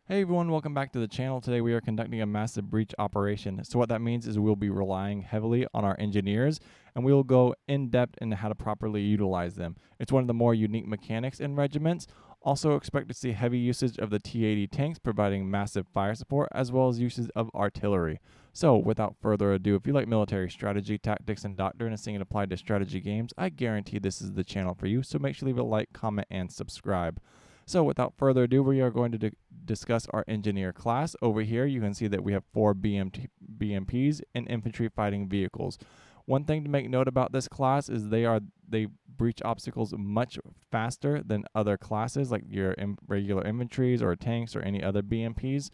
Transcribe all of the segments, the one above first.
Hey everyone, welcome back to the channel. Today we are conducting a massive breach operation. So what that means is we'll be relying heavily on our engineers and we will go in depth into how to properly utilize them. It's one of the more unique mechanics in regiments. Also expect to see heavy usage of the T-80 tanks providing massive fire support as well as uses of artillery. So without further ado, if you like military strategy, tactics, and doctrine and seeing it applied to strategy games, I guarantee this is the channel for you. So make sure to leave a like, comment, and subscribe. So without further ado, we are going to discuss our engineer class. Over here, you can see that we have 4 BMPs and infantry fighting vehicles. One thing to make note about this class is they breach obstacles much faster than other classes like your regular infantries or tanks or any other BMPs,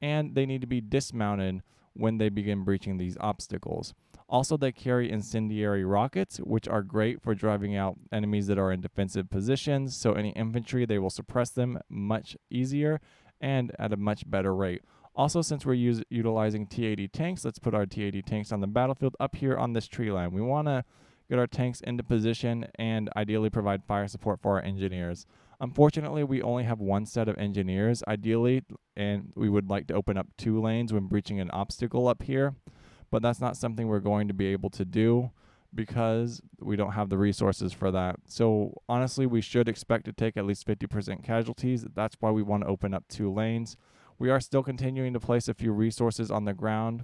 and they need to be dismounted when they begin breaching these obstacles. Also, they carry incendiary rockets, which are great for driving out enemies that are in defensive positions. So any infantry, they will suppress them much easier and at a much better rate. Also, since we're utilizing T-80 tanks, let's put our T-80 tanks on the battlefield up here on this tree line. We want to get our tanks into position and ideally provide fire support for our engineers. Unfortunately, we only have one set of engineers, ideally, and we would like to open up 2 lanes when breaching an obstacle up here. But that's not something we're going to be able to do because we don't have the resources for that. So honestly, we should expect to take at least 50% casualties. That's why we want to open up 2 lanes. We are still continuing to place a few resources on the ground.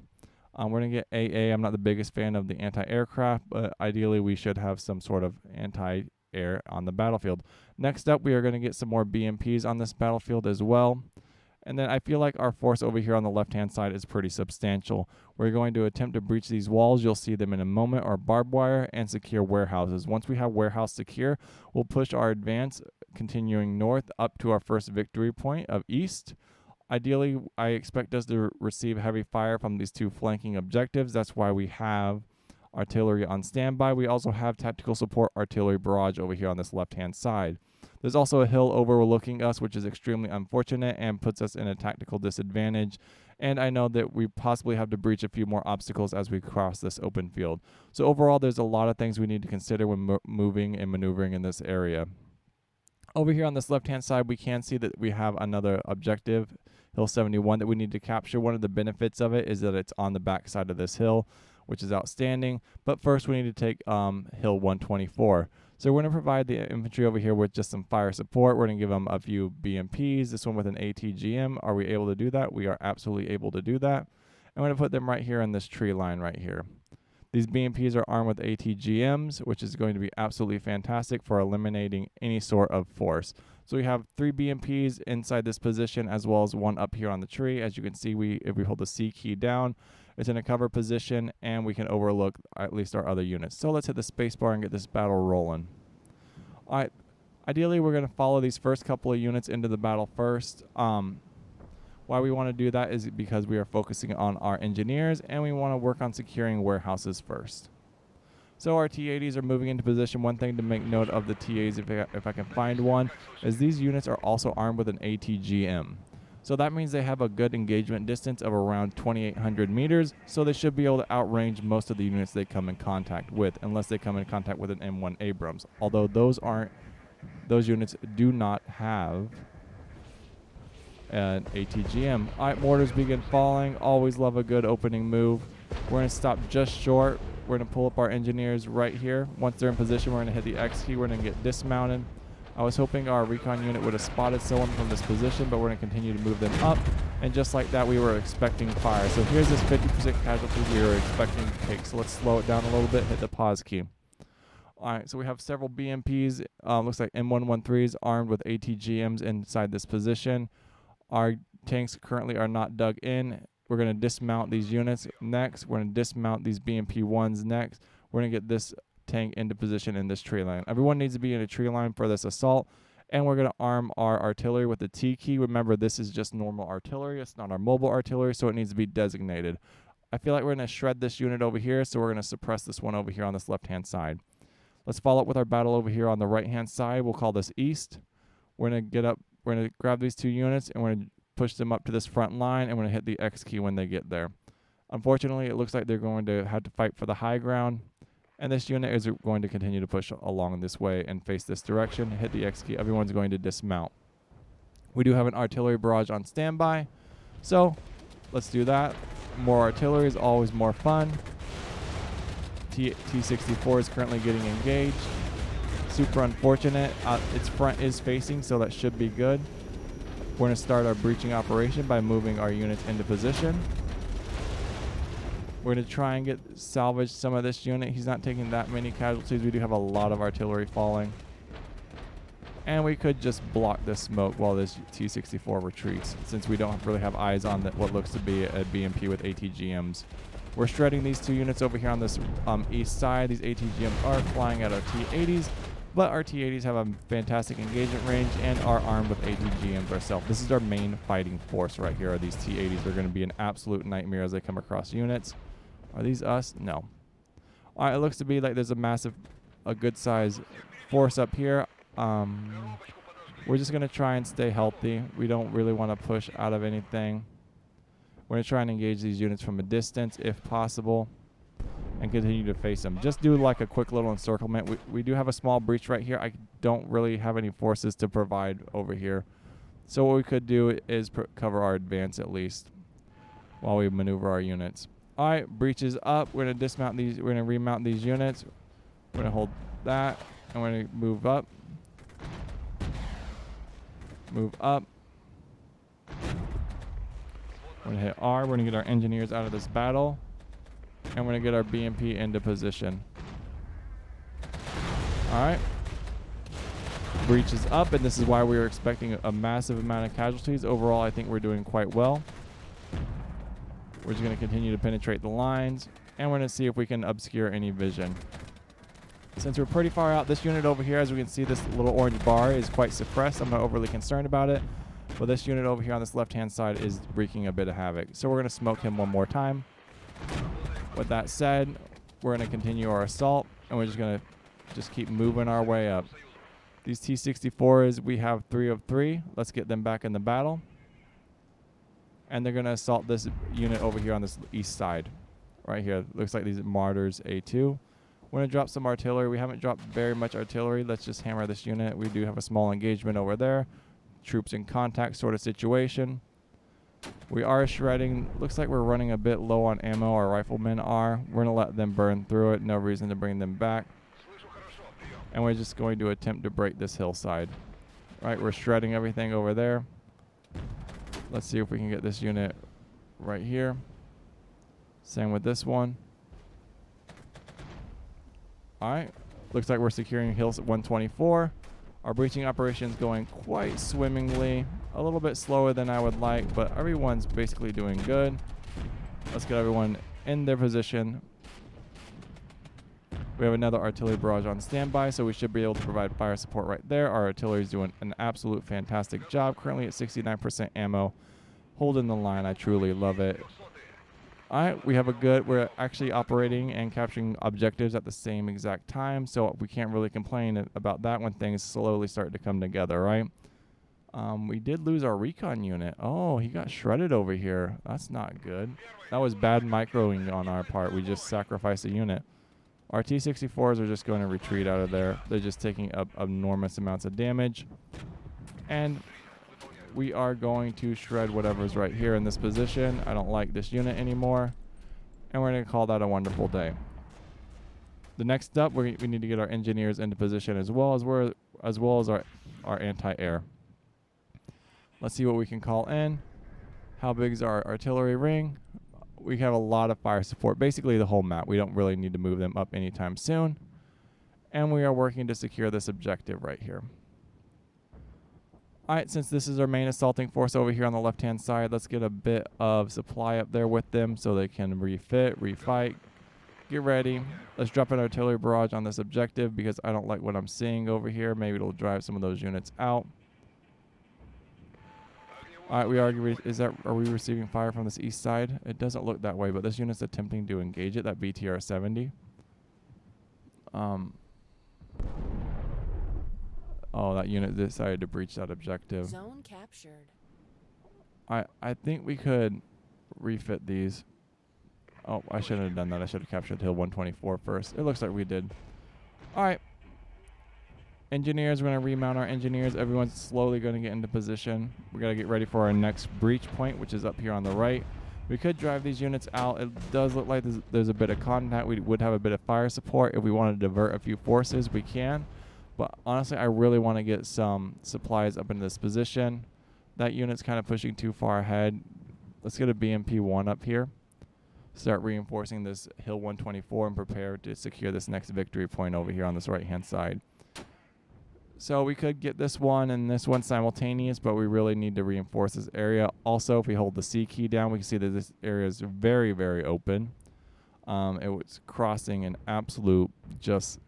We're going to get AA. I'm not the biggest fan of the anti-aircraft, but ideally we should have some sort of anti-air on the battlefield. Next up, we are going to get some more BMPs on this battlefield as well. And then I feel like our force over here on the left-hand side is pretty substantial. We're going to attempt to breach these walls. You'll see them in a moment, or barbed wire, and secure warehouses. Once we have warehouse secure, we'll push our advance, continuing north up to our first victory point of east. Ideally, I expect us to receive heavy fire from these 2 flanking objectives. That's why we have artillery on standby. We also have tactical support artillery barrage over here on this left-hand side. There's also a hill overlooking us, which is extremely unfortunate and puts us in a tactical disadvantage. And I know that we possibly have to breach a few more obstacles as we cross this open field. So overall, there's a lot of things we need to consider when moving and maneuvering in this area. Over here on this left-hand side, we can see that we have another objective, Hill 71, that we need to capture. One of the benefits of it is that it's on the back side of this hill, which is outstanding. But first, we need to take Hill 124. So we're going to provide the infantry over here with just some fire support. We're going to give them a few BMPs, this one with an ATGM. Are we able to do that? We are absolutely able to do that. I'm going to put them right here on this tree line right here. These BMPs are armed with ATGMs, which is going to be absolutely fantastic for eliminating any sort of force. So we have 3 BMPs inside this position as well as 1 up here on the tree. As you can see, if we hold the C key down, it's in a cover position and we can overlook at least our other units. So let's hit the spacebar and get this battle rolling. All right, ideally we're going to follow these first couple of units into the battle first. Why we want to do that is because we are focusing on our engineers and we want to work on securing warehouses first. So our T-80s are moving into position. One thing to make note of the T-80s, if I can find one, is these units are also armed with an ATGM. So that means they have a good engagement distance of around 2,800 meters, so they should be able to outrange most of the units they come in contact with, unless they come in contact with an M1 Abrams. Although those units do not have an ATGM. All right, mortars begin falling. Always love a good opening move. We're going to stop just short. We're going to pull up our engineers right here. Once they're in position, we're going to hit the X key. We're going to get dismounted. I was hoping our recon unit would have spotted someone from this position, but we're going to continue to move them up. And just like that, we were expecting fire. So here's this 50% casualty we were expecting to take. So let's slow it down a little bit, hit the pause key. All right, so we have several BMPs. Looks like M113s armed with ATGMs inside this position. Our tanks currently are not dug in. We're going to dismount these units next. We're going to dismount these BMP-1s next. We're going to get this tank into position in this tree line. Everyone needs to be in a tree line for this assault. And we're going to arm our artillery with the T key. Remember, this is just normal artillery. It's not our mobile artillery, so it needs to be designated. I feel like we're going to shred this unit over here, so we're going to suppress this one over here on this left-hand side. Let's follow up with our battle over here on the right-hand side. We'll call this east. We're going to get up. We're going to grab these 2 units, and we're going to push them up to this front line, and we're going to hit the X key when they get there. Unfortunately, it looks like they're going to have to fight for the high ground, and this unit is going to continue to push along this way and face this direction. Hit the X key. Everyone's going to dismount. We do have an artillery barrage on standby, so let's do that. More artillery is always more fun. T-64 is currently getting engaged. Super unfortunate. Its front is facing, so that should be good. We're going to start our breaching operation by moving our units into position. We're going to try and salvage some of this unit. He's not taking that many casualties. We do have a lot of artillery falling. And we could just block this smoke while this T-64 retreats, since we don't really have eyes on what looks to be a BMP with ATGMs. We're shredding these two units over here on this east side. These ATGMs are flying at our T-80s, but our T-80s have a fantastic engagement range and are armed with ATGMs ourselves. This is our main fighting force right here. Are these T-80s? They're going to be an absolute nightmare as they come across units. Are these us? No. All right, it looks to be like there's a good size force up here. We're just going to try and stay healthy. We don't really want to push out of anything. We're going to try and engage these units from a distance if possible and continue to face them. Just do like a quick little encirclement. We do have a small breach right here. I don't really have any forces to provide over here. So what we could do is cover our advance at least while we maneuver our units. All right, breach is up. We're going to dismount these. We're going to remount these units. We're going to hold that and we're going to move up. Move up. We're going to hit R. We're going to get our engineers out of this battle. And we're going to get our BMP into position. Alright. Breach is up, and this is why we were expecting a massive amount of casualties. Overall, I think we're doing quite well. We're just going to continue to penetrate the lines. And we're going to see if we can obscure any vision. Since we're pretty far out, this unit over here, as we can see, this little orange bar is quite suppressed. I'm not overly concerned about it. But this unit over here on this left-hand side is wreaking a bit of havoc. So we're going to smoke him one more time. With that said, we're going to continue our assault. And we're just going to keep moving our way up. These T-64s, we have 3 of 3. Let's get them back in the battle. And they're going to assault this unit over here on this east side. Right here. Looks like these Martyrs A2. We're going to drop some artillery. We haven't dropped very much artillery. Let's just hammer this unit. We do have a small engagement over there. Troops in contact sort of situation. We are shredding. Looks like we're running a bit low on ammo. Our riflemen are. We're going to let them burn through it. No reason to bring them back. And we're just going to attempt to break this hillside. Right, we're shredding everything over there. Let's see if we can get this unit right here. Same with this one. Alright, looks like we're securing Hills at 124. Our breaching operation is going quite swimmingly. A little bit slower than I would like, but everyone's basically doing good. Let's get everyone in their position. We have another artillery barrage on standby, so we should be able to provide fire support right there. Our artillery is doing an absolute fantastic job. Currently at 69% ammo. Holding the line, I truly love it. Alright, we're actually operating and capturing objectives at the same exact time, so we can't really complain about that when things slowly start to come together, right? We did lose our recon unit. Oh, he got shredded over here. That's not good. That was bad microing on our part. We just sacrificed a unit. Our T-64s are just going to retreat out of there. They're just taking up enormous amounts of damage. And we are going to shred whatever's right here in this position. I don't like this unit anymore. And we're going to call that a wonderful day. The next up, we need to get our engineers into position as well as our anti-air. Let's see what we can call in. How big is our artillery ring? We have a lot of fire support. Basically the whole map. We don't really need to move them up anytime soon. And we are working to secure this objective right here. Alright, since this is our main assaulting force over here on the left-hand side, let's get a bit of supply up there with them so they can refit, refight, get ready. Let's drop an artillery barrage on this objective because I don't like what I'm seeing over here. Maybe it'll drive some of those units out. Alright, are we receiving fire from this east side? It doesn't look that way, but this unit's attempting to engage it, that BTR-70. Oh, that unit decided to breach that objective. Zone captured. I think we could refit these. Oh, I shouldn't have done that. I should have captured Hill 124 first. It looks like we did. Alright. Engineers, we're going to remount our engineers. Everyone's slowly going to get into position. We got to get ready for our next breach point, which is up here on the right. We could drive these units out. It does look like there's a bit of contact. We would have a bit of fire support. If we want to divert a few forces, we can. But honestly, I really want to get some supplies up into this position. That unit's kind of pushing too far ahead. Let's get a BMP 1 up here. Start reinforcing this Hill 124 and prepare to secure this next victory point over here on this right-hand side. So we could get this one and this one simultaneous, but we really need to reinforce this area. Also, if we hold the C key down, we can see that this area is very, very open. It was crossing an absolute just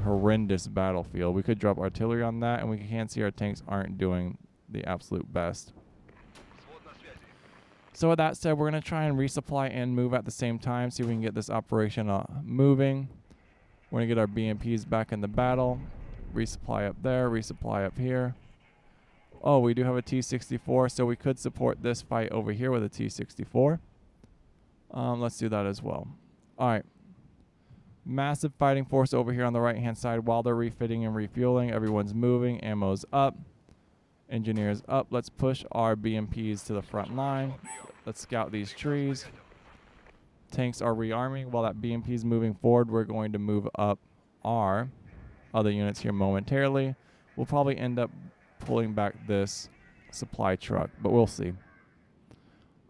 horrendous battlefield. We could drop artillery on that, and we can see our tanks aren't doing the absolute best. So with that said, we're going to try and resupply and move at the same time, see if we can get this operation moving. We're going to get our BMPs back in the battle. Resupply up there, resupply up here. Oh, we do have a T-64, so we could support this fight over here with a T-64. Let's do that as well. All right. Massive fighting force over here on the right-hand side while they're refitting and refueling. Everyone's moving. Ammo's up. Engineers up. Let's push our BMPs to the front line. Let's scout these trees. Tanks are rearming. While that BMP is moving forward, we're going to move up our other units here momentarily. We'll probably end up pulling back this supply truck, but we'll see.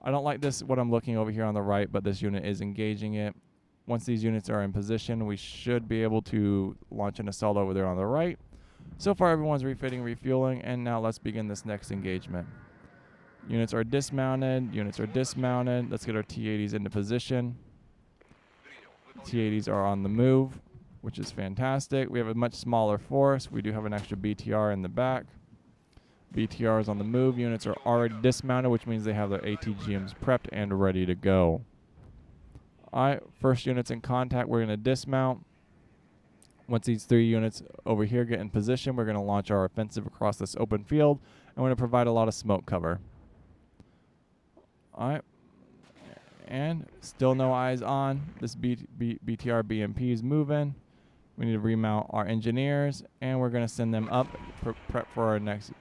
I don't like this, what I'm looking over here on the right, but this unit is engaging it. Once these units are in position, we should be able to launch an assault over there on the right. So far, everyone's refitting, refueling, and now let's begin this next engagement. Units are dismounted. Units are dismounted. Let's get our T-80s into position. T-80s are on the move, which is fantastic. We have a much smaller force. We do have an extra BTR in the back. BTR is on the move. Units are already dismounted, which means they have their ATGMs prepped and ready to go. All right, first units in contact, we're going to dismount. Once these 3 units over here get in position, we're going to launch our offensive across this open field, and we're going to provide a lot of smoke cover. All right. And still no eyes on. This BTR BMP is moving. We need to remount our engineers, and we're going to send them up, prep for our next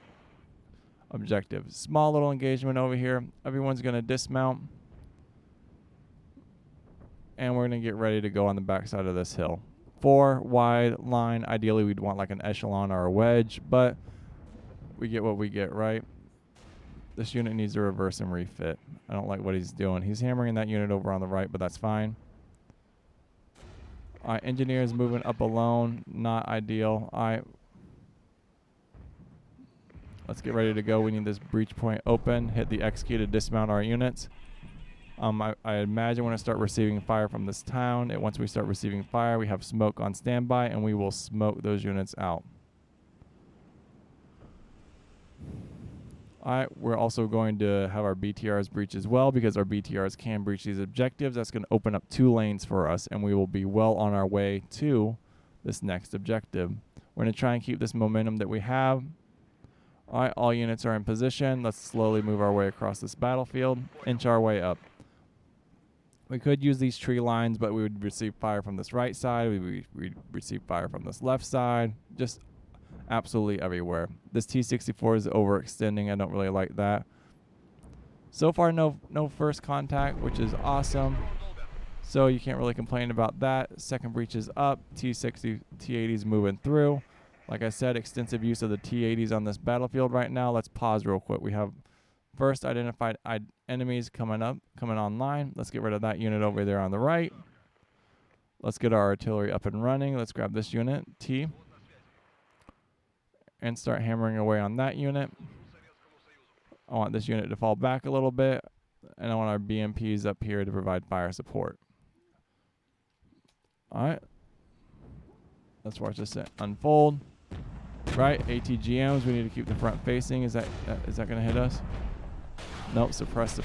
objective. Small little engagement over here. Everyone's going to dismount, and we're going to get ready to go on the backside of this hill. 4 wide line. Ideally, we'd want like an echelon or a wedge, but we get what we get, right? This unit needs to reverse and refit. I don't like what he's doing. He's hammering that unit over on the right, but that's fine. All right, engineers moving up alone. Not ideal. All right. Let's get ready to go. We need this breach point open. Hit the X key to dismount our units. I imagine we're going to start receiving fire from this town. And once we start receiving fire, we have smoke on standby, and we will smoke those units out. All right, we're also going to have our BTRs breach as well, because our BTRs can breach these objectives. That's going to open up 2 lanes for us, and we will be well on our way to this next objective. We're going to try and keep this momentum that we have. All right, all units are in position. Let's slowly move our way across this battlefield, inch our way up. We could use these tree lines, but we would receive fire from this right side. We'd receive fire from this left side. Just absolutely everywhere. This T-64 is overextending. I don't really like that. So far, no first contact, which is awesome. So you can't really complain about that. Second breach is up. T-80's moving through. Like I said, extensive use of the T-80s on this battlefield right now. Let's pause real quick. We have first identified enemies coming online. Let's get rid of that unit over there on the right. Let's get our artillery up and running. Let's grab this unit, T, and start hammering away on that unit. I want this unit to fall back a little bit, and I want our BMPs up here to provide fire support. All right. Let's watch this unfold. Right, ATGMs, we need to keep the front facing. Is that going to hit us? Nope, suppress.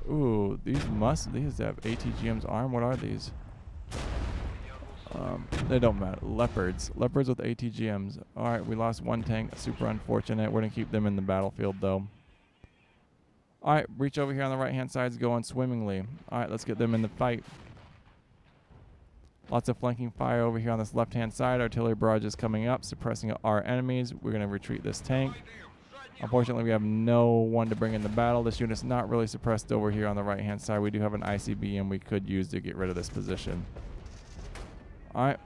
Ooh, these have ATGMs armed. What are these? They don't matter. Leopards with ATGMs. All right, we lost 1 tank. Super unfortunate. We're going to keep them in the battlefield, though. All right, breach over here on the right-hand side is going swimmingly. All right, let's get them in the fight. Lots of flanking fire over here on this left-hand side. Artillery barrages coming up, suppressing our enemies. We're going to retreat this tank. Unfortunately, we have no one to bring in the battle. This unit's not really suppressed over here on the right-hand side. We do have an ICBM we could use to get rid of this position. Alright.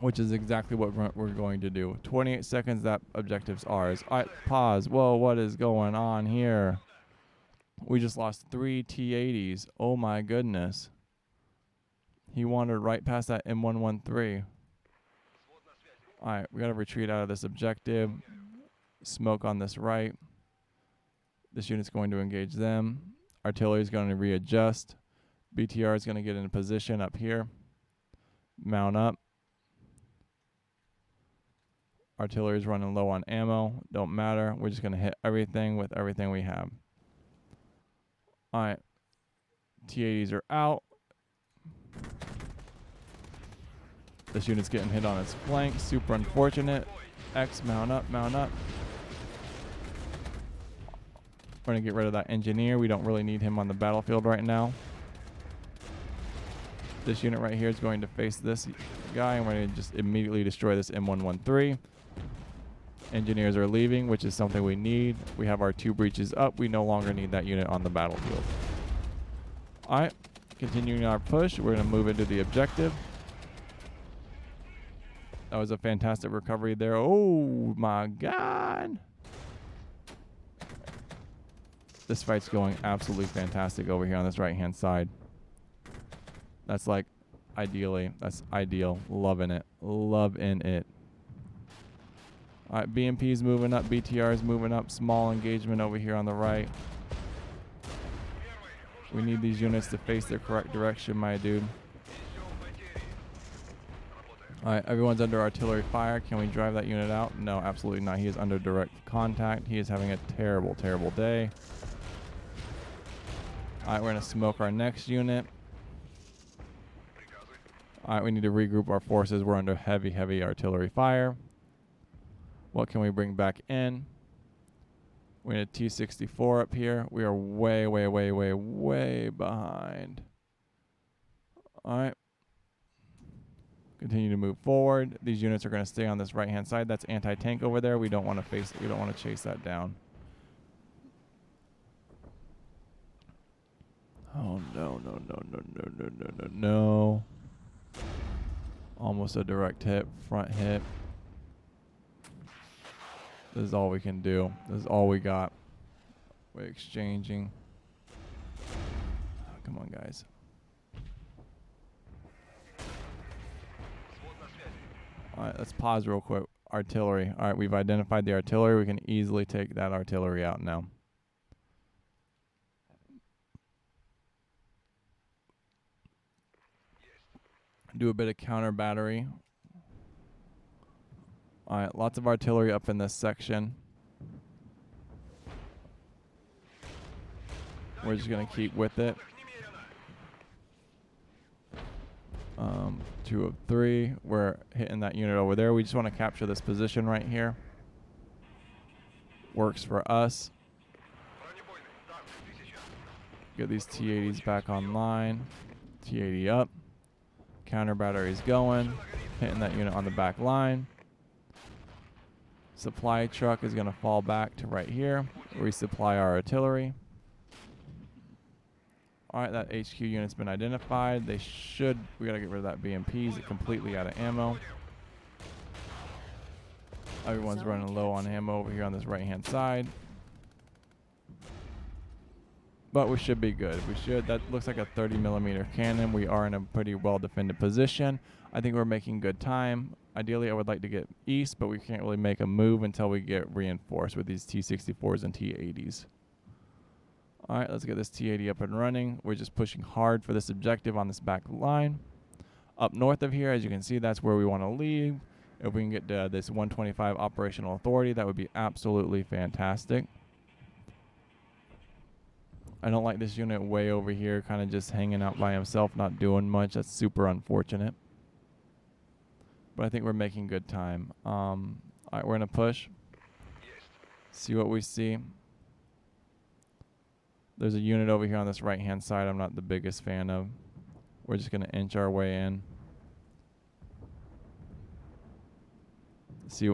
Which is exactly what we're going to do. 28 seconds, that objective's ours. Alright, pause. Whoa, what is going on here? We just lost 3 T-80s. Oh my goodness. He wandered right past that M113. Alright, we gotta retreat out of this objective. Smoke on this right. This unit's going to engage them. Artillery is going to readjust. BTR is going to get in a position up here. Mount up. Artillery is running low on ammo. Don't matter. We're just going to hit everything with everything we have. Alright. T-80s are out. This unit's getting hit on its flank. Super unfortunate. X, mount up, mount up. We're going to get rid of that engineer. We don't really need him on the battlefield right now. This unit right here is going to face this guy, and we're going to just immediately destroy this M113. Engineers are leaving, which is something we need. We have our 2 breaches up. We no longer need that unit on the battlefield. Alright, continuing our push. We're going to move into the objective. That was a fantastic recovery there. Oh my god. This fight's going absolutely fantastic over here on this right-hand side. That's like ideally. That's ideal. Loving it. Loving it. Alright, BMP's moving up. BTR's moving up. Small engagement over here on the right. We need these units to face their correct direction, my dude. Alright, everyone's under artillery fire. Can we drive that unit out? No, absolutely not. He is under direct contact. He is having a terrible, terrible day. Alright, we're going to smoke our next unit. Alright, we need to regroup our forces. We're under heavy, heavy artillery fire. What can we bring back in? We need a T-64 up here. We are way, way, way, way, way behind. Alright. Continue to move forward. These units are going to stay on this right-hand side. That's anti-tank over there. We don't want to face it. We don't want to chase that down. Oh, no, no, no, no, no, no, no, no, no. Almost a direct hit, front hit. This is all we can do. This is all we got. We're exchanging. Oh, come on, guys. Alright, let's pause real quick. Artillery. Alright, we've identified the artillery. We can easily take that artillery out now. Do a bit of counter battery. Alright, lots of artillery up in this section. We're just going to keep with it. 2 of 3. We're hitting that unit over there. We just want to capture this position right here. Works for us. Get these T-80s back online. T-80 up. Counter batteries going. Hitting that unit on the back line. Supply truck is going to fall back to right here. Resupply our artillery. Alright, that HQ unit's been identified. We gotta get rid of that BMP. It's completely out of ammo. Everyone's running low on ammo over here on this right-hand side. But we should be good. That looks like a 30mm cannon. We are in a pretty well-defended position. I think we're making good time. Ideally, I would like to get east, but we can't really make a move until we get reinforced with these T-64s and T-80s. Alright, let's get this T-80 up and running. We're just pushing hard for this objective on this back line. Up north of here, as you can see, that's where we want to leave. If we can get this 125 operational authority, that would be absolutely fantastic. I don't like this unit way over here, kind of just hanging out by himself, not doing much. That's super unfortunate. But I think we're making good time. Alright, we're going to push. See what we see. There's a unit over here on this right-hand side I'm not the biggest fan of. We're just going to inch our way in. See,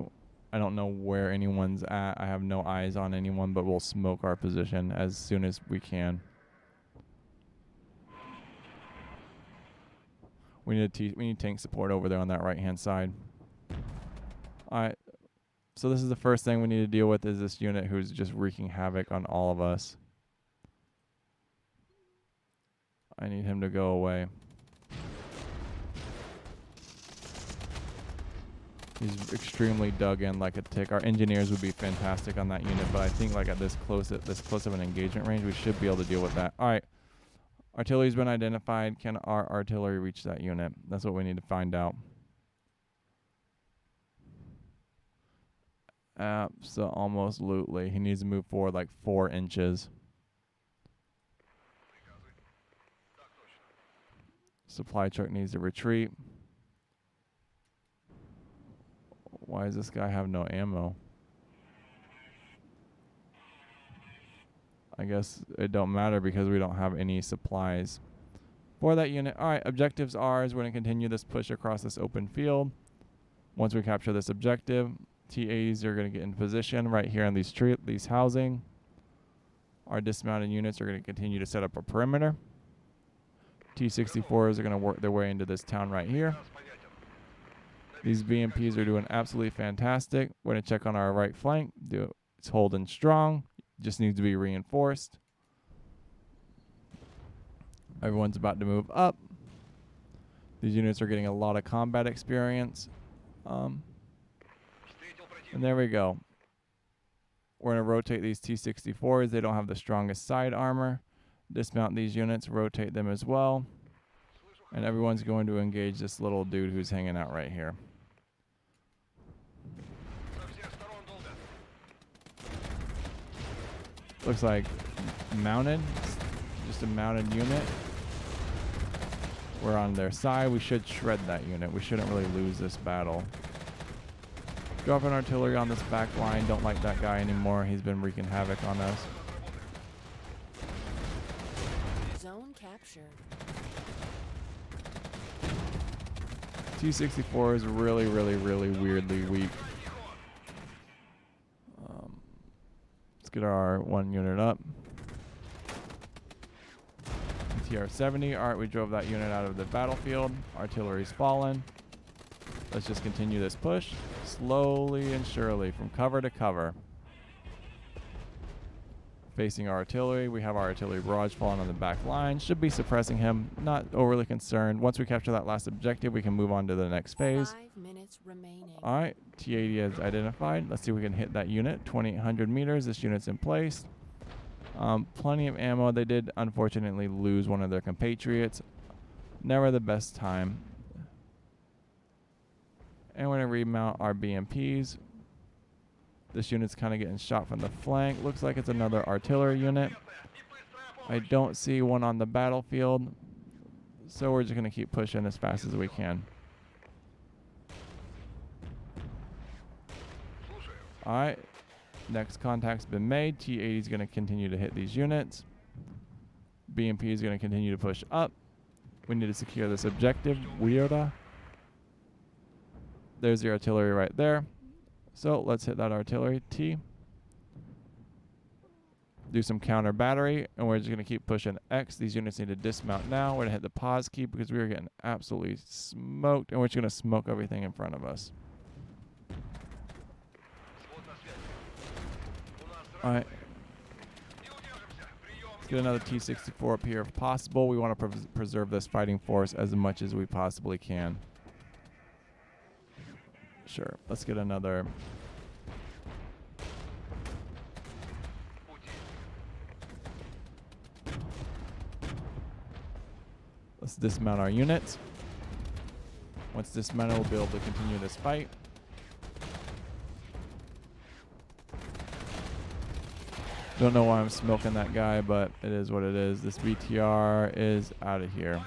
I don't know where anyone's at. I have no eyes on anyone, but we'll smoke our position as soon as we can. We need tank support over there on that right-hand side. All right. So this is the first thing we need to deal with, is this unit who's just wreaking havoc on all of us. I need him to go away. He's extremely dug in like a tick. Our engineers would be fantastic on that unit, but I think like at this close of an engagement range, we should be able to deal with that. All right. Artillery's been identified. Can our artillery reach that unit? That's what we need to find out. Absolutely. He needs to move forward like 4 inches. Supply truck needs to retreat. Why does this guy have no ammo? I guess it don't matter because we don't have any supplies for that unit. All right, objectives are is we're going to continue this push across this open field. Once we capture this objective, T-80s are going to get in position right here on these housing. Our dismounted units are going to continue to set up a perimeter. T-64s are going to work their way into this town right here. These BMPs are doing absolutely fantastic. We're going to check on our right flank. It's holding strong. Just needs to be reinforced. Everyone's about to move up. These units are getting a lot of combat experience. And there we go. We're going to rotate these T-64s. They don't have the strongest side armor. Dismount these units, rotate them as well. And everyone's going to engage this little dude who's hanging out right here. Looks like mounted, just a mounted unit. We're on their side. We should shred that unit. We shouldn't really lose this battle. Dropping artillery on this back line. Don't like that guy anymore. He's been wreaking havoc on us. Zone capture. T-64 is really weirdly weak. Let's get our 1 unit up. TR-70. All right, we drove that unit out of the battlefield. Artillery's fallen. Let's just continue this push slowly and surely from cover to cover. Facing our artillery, we have our artillery barrage falling on the back line. Should be suppressing him. Not overly concerned. Once we capture that last objective, we can move on to the next phase. 5 minutes remaining. All right, T-80 is identified. Let's see if we can hit that unit. 2,800 meters. This unit's in place. Plenty of ammo. They did unfortunately lose one of their compatriots. Never the best time. And we're going to remount our BMPs. This unit's kind of getting shot from the flank. Looks like it's another artillery unit. I don't see one on the battlefield. So we're just going to keep pushing as fast as we can. Alright. Next contact's been made. T-80 is going to continue to hit these units. BMP is going to continue to push up. We need to secure this objective. Weirda. There's the artillery right there. So let's hit that artillery T. Do some counter battery, and we're just going to keep pushing X. These units need to dismount now. We're going to hit the pause key because we are getting absolutely smoked, and we're just going to smoke everything in front of us. All right. Let's get another T-64 up here if possible. We want to preserve this fighting force as much as we possibly can. Sure. Let's get another. Let's dismount our units. Once dismounted, we'll be able to continue this fight. Don't know why I'm smoking that guy, but it is what it is. This BTR is out of here.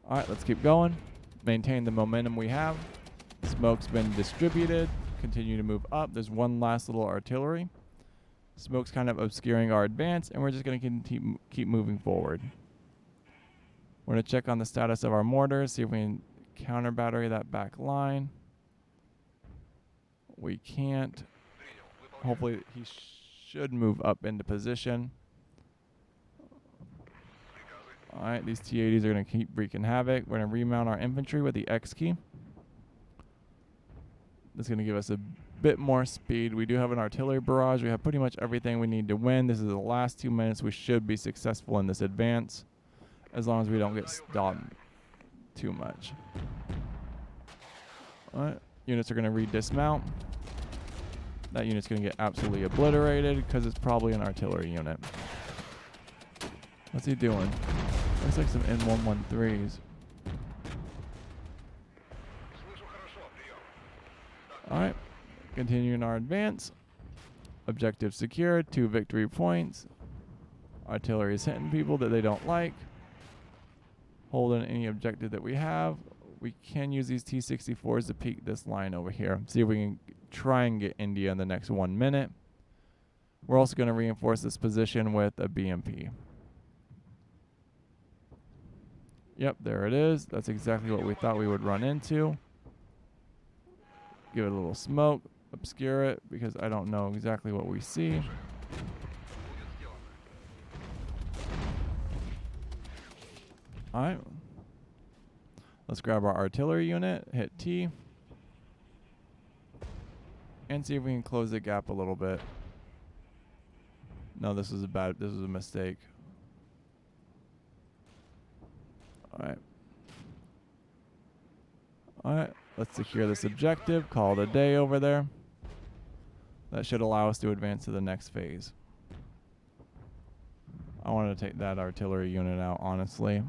All right, let's keep going. Maintain the momentum we have. Smoke's been distributed. Continue to move up. There's one last little artillery. Smoke's kind of obscuring our advance, and we're just going to keep moving forward. We're going to check on the status of our mortars, see if we can counter battery that back line. We can't. Hopefully he should move up into position. Alright, these T-80s are going to keep wreaking havoc. We're going to remount our infantry with the X key. That's going to give us a bit more speed. We do have an artillery barrage. We have pretty much everything we need to win. This is the last 2 minutes. We should be successful in this advance, as long as we don't get stopped too much. Alright, units are going to re-dismount. That unit's going to get absolutely obliterated because it's probably an artillery unit. What's he doing? Looks like some N113s. Alright, continuing our advance. Objective secured, 2 victory points. Artillery is hitting people that they don't like. Holding any objective that we have. We can use these T-64s to peek this line over here. See if we can try and get India in the next 1 minute. We're also going to reinforce this position with a BMP. Yep, there it is. That's exactly what we thought we would run into. Give it a little smoke, obscure it, because I don't know exactly what we see. Alright. Let's grab our artillery unit, hit T, and see if we can close the gap a little bit. No, this was a mistake. Alright. Alright, let's secure this objective, call it a day over there. That should allow us to advance to the next phase. I wanted to take that artillery unit out, honestly.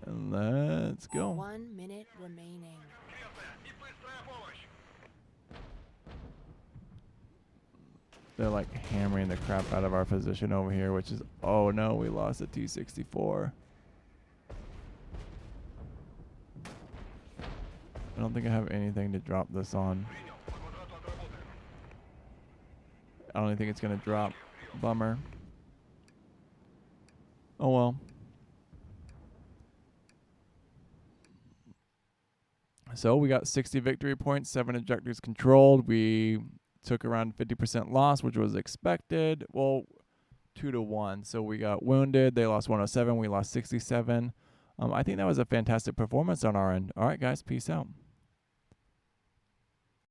And let's go. 1 minute remaining. They're like hammering the crap out of our position over here, which is, oh no, we lost a T-64. I don't think I have anything to drop this on. I don't think it's going to drop. Bummer. Oh well. So we got 60 victory points, 7 objectives controlled. We took around 50% loss, which was expected. Well, 2-1. So we got wounded. They lost 107. We lost 67. I think that was a fantastic performance on our end. All right, guys. Peace out.